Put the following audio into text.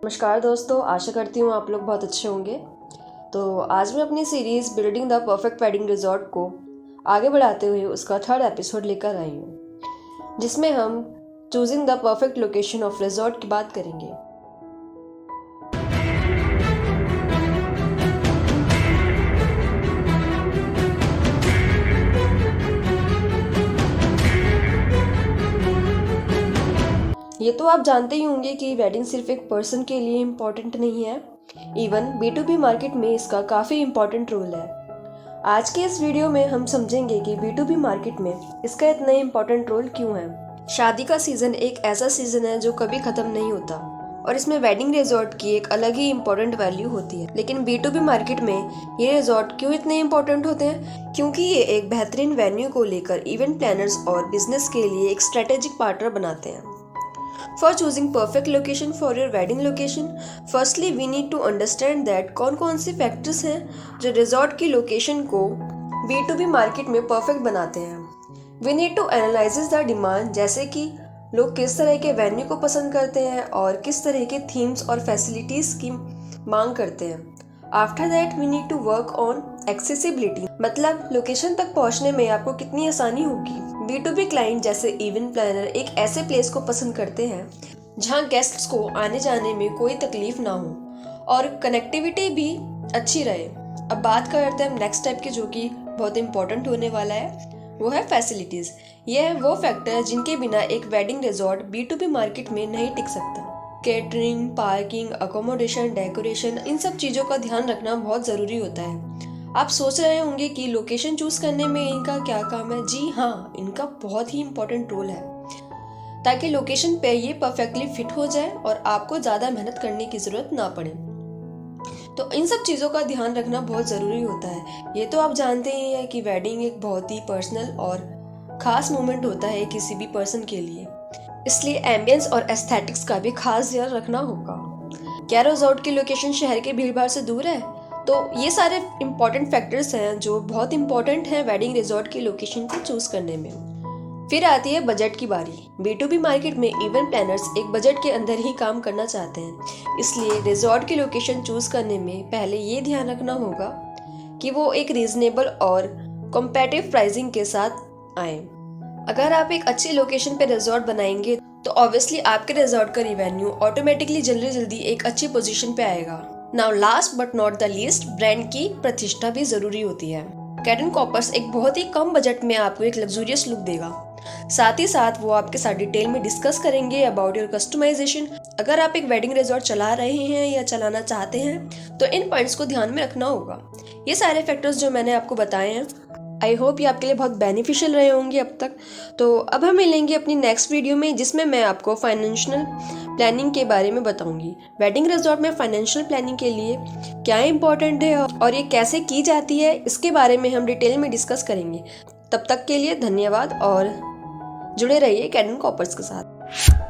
नमस्कार दोस्तों, आशा करती हूँ आप लोग बहुत अच्छे होंगे। तो आज मैं अपनी series building the perfect wedding resort को आगे बढ़ाते हुए उसका 3rd एपिसोड लेकर आई हूँ, जिसमें हम choosing the perfect location of resort की बात करेंगे। ये तो आप जानते ही होंगे कि वेडिंग सिर्फ एक पर्सन के लिए इम्पोर्टेंट नहीं है, इवन B2B मार्केट में इसका काफ़ी इम्पोर्टेंट रोल है। आज के इस वीडियो में हम समझेंगे कि B2B मार्केट में इसका इतना इम्पोर्टेंट रोल क्यों है। शादी का सीज़न एक ऐसा सीज़न है जो कभी ख़त्म नहीं होता और इसमें वेडिंग रिजॉर्ट की एक अलग ही इम्पोर्टेंट वैल्यू होती है। लेकिन B2B मार्केट में ये रिजॉर्ट क्यों इतने इम्पोर्टेंट होते हैं? क्योंकि ये एक बेहतरीन वेन्यू को लेकर इवेंट प्लानर्स और बिजनेस के लिए एक स्ट्रेटेजिक पार्टनर बनाते हैं। For choosing perfect location for your wedding location, firstly we need to understand that कौन से फैक्टर्स हैं जो रिजॉर्ट की लोकेशन को B2B मार्केट में परफेक्ट बनाते हैं। We need to analyze the demand, जैसे कि लोग किस तरह के वेन्यू को पसंद करते हैं और किस तरह के थीम्स और फैसिलिटीज़ की मांग करते हैं। After that we need to work on accessibility, मतलब लोकेशन तक पहुंचने में आपको कितनी आसानी होगी। B2B क्लाइंट जैसे इवेंट प्लानर एक ऐसे प्लेस को पसंद करते हैं जहां गेस्ट्स को आने जाने में कोई तकलीफ ना हो और कनेक्टिविटी भी अच्छी रहे। अब बात करते हैं नेक्स्ट स्टेप की, जो कि बहुत इंपॉर्टेंट होने वाला है, वो है फैसिलिटीज़। ये है वो फैक्टर जिनके बिना एक वेडिंग रिजॉर्ट B2B मार्केट में नहीं टिक सकता। कैटरिंग, पार्किंग, अकोमोडेशन, डेकोरेशन, इन सब चीज़ों का ध्यान रखना बहुत ज़रूरी होता है। आप सोच रहे होंगे कि लोकेशन चूज करने में इनका क्या काम है। जी हाँ, इनका बहुत ही इम्पोर्टेंट रोल है, ताकि लोकेशन पे ये परफेक्टली फिट हो जाए और आपको ज़्यादा मेहनत करने की ज़रूरत ना पड़े। तो इन सब चीज़ों का ध्यान रखना बहुत ज़रूरी होता है। ये तो आप जानते ही हैं कि वेडिंग एक बहुत ही पर्सनल और ख़ास मोमेंट होता है किसी भी पर्सन के लिए, इसलिए एम्बियंस और एस्थेटिक्स का भी खास ध्यान रखना होगा। क्या रिजॉर्ट की लोकेशन शहर के भीड़ भाड़ से दूर है? तो ये सारे इम्पॉर्टेंट फैक्टर्स हैं जो बहुत इम्पॉर्टेंट हैं वेडिंग रिजॉर्ट की लोकेशन को चूज करने में। फिर आती है बजट की बारी। B2B मार्केट में इवेंट प्लानर्स एक बजट के अंदर ही काम करना चाहते हैं, इसलिए रिजॉर्ट की लोकेशन चूज करने में पहले ये ध्यान रखना होगा कि वो एक रीजनेबल और कॉम्पेटिटिव प्राइसिंग के साथ आए। अगर आप एक अच्छी लोकेशन पे रिजॉर्ट बनाएंगे तो ऑब्वियसली आपके रिजॉर्ट का रिवेन्यू ऑटोमेटिकली जल्दी एक अच्छी पोजीशन पे आएगा। Now last but not the least, brand की प्रतिष्ठा भी जरूरी होती है। कैटन कॉपर्स एक बहुत ही कम बजट में आपको एक लग्जूरियस लुक देगा। साथ ही साथ वो आपके साथ डिटेल में डिस्कस करेंगे अबाउट योर कस्टमाइजेशन। अगर आप एक वेडिंग रिजॉर्ट चला रहे हैं या चलाना चाहते हैं तो इन पॉइंट्स को ध्यान में रखना होगा। ये सारे फैक्टर्स जो मैंने आपको बताए हैं, आई होप ये आपके लिए बहुत बेनिफिशियल रहे होंगे अब तक। तो अब हम मिलेंगे अपनी नेक्स्ट वीडियो में, जिसमें मैं आपको फाइनेंशियल प्लानिंग के बारे में बताऊंगी। वेडिंग रिजॉर्ट में फाइनेंशियल प्लानिंग के लिए क्या इंपॉर्टेंट है और ये कैसे की जाती है, इसके बारे में हम डिटेल में डिस्कस करेंगे। तब तक के लिए धन्यवाद और जुड़े रहिए कैटन कॉपर्स के साथ।